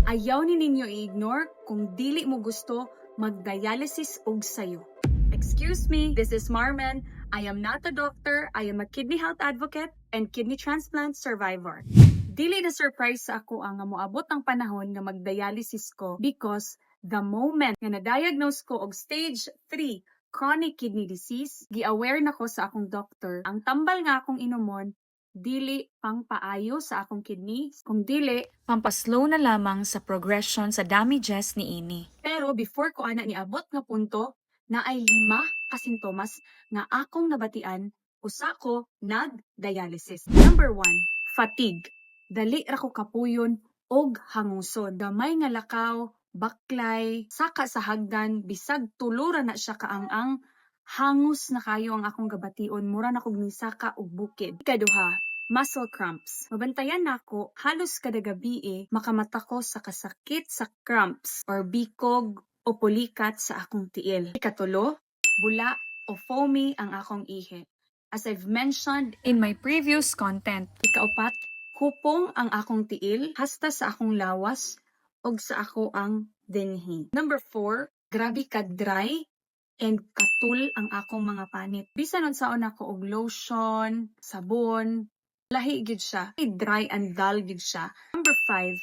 Ayaw ni ninyo i-ignore kung dili mo gusto mag-dialysis og sayo. Excuse me, this is Marman. I am not a doctor. I am a kidney health advocate and kidney transplant survivor. Dili na surprise sa ako ang moabot ang panahon nga mag-dialysis ko because the moment nga na-diagnose ko og stage 3 chronic kidney disease, gi-aware na ko sa akong doctor ang tambal nga akong inumon dili pang paayo sa akong kidney, kung dili Pampaslow na lamang sa progression sa damages ni ini. Pero before ko ana niabot nga punto, na ay 5 ka sintomas nga akong nabatian usa ko nag-dialysis. Number 1, fatigue. Dali ra ko kapuyon og hangusod. Gamay nga lakaw, baklay, saka sa hagdan, bisag tulura na siya kaang-ang, hangus na kayo ang akong gabation, mura na kog nisaka og bukid. Ikaduha, muscle cramps. Mabantayan nako halos kada gabi makamata ko sa kasakit sa cramps or bikog o pulikat sa akong tiil. Ikatulo, bula o foamy ang akong ihi. As I've mentioned In my previous content, ikaupat, hupong ang akong tiil hasta sa akong lawas og sa ako ang dinhi. Number 4, grabe ka dry and katul ang akong mga panit. Bisan unsaon ako og lotion, sabon, lahi gid siya. Dry and dull gid siya. Number 5,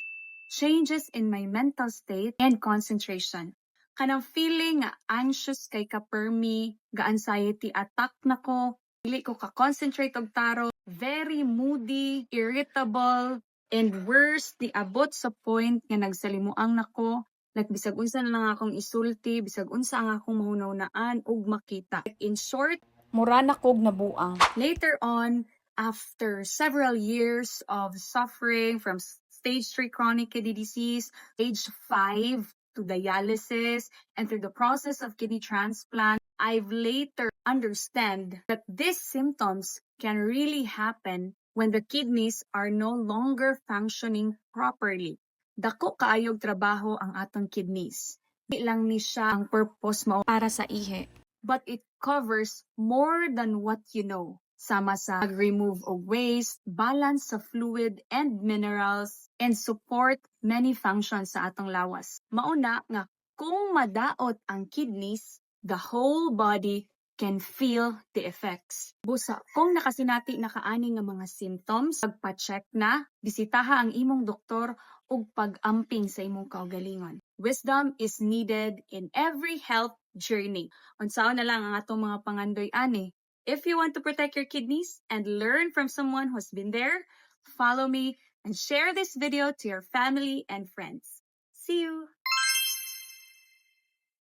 changes in my mental state and concentration. Kanang feeling nga anxious kay ka-permi, ga-anxiety attack nako, dili ko ka-concentrate og taro, very moody, irritable, and worse, di abot sa point nga nagsalimuang nako, like bisag unsa na lang akong isulti, bisag unsa ang akong mahunaw-naan ug makita. Like, in short, mura na kog nabuang. later on, after several years of suffering from stage 3 chronic kidney disease, stage 5 to dialysis, and through the process of kidney transplant, I've later understand that these symptoms can really happen when the kidneys are no longer functioning properly. Dako kaayog trabaho ang atong kidneys. Di lang ni siya ang purpose mao Para sa ihe. but it covers more than what you know. Sama sa remove of waste, balance sa fluid and minerals, and support many functions sa atong lawas. Mauna nga, kung madaot ang kidneys, the whole body can feel the effects. Busa, kung nakasinati na kaani nga mga symptoms, pagpa-check na, bisitaha ang imong doktor ug pag-amping sa imong kaugalingon. Wisdom is needed in every health journey. Unsaon na lang ang atong mga pangandoy ani. If you want to protect your kidneys and learn from someone who's been there, follow me and share this video to your family and friends. See you!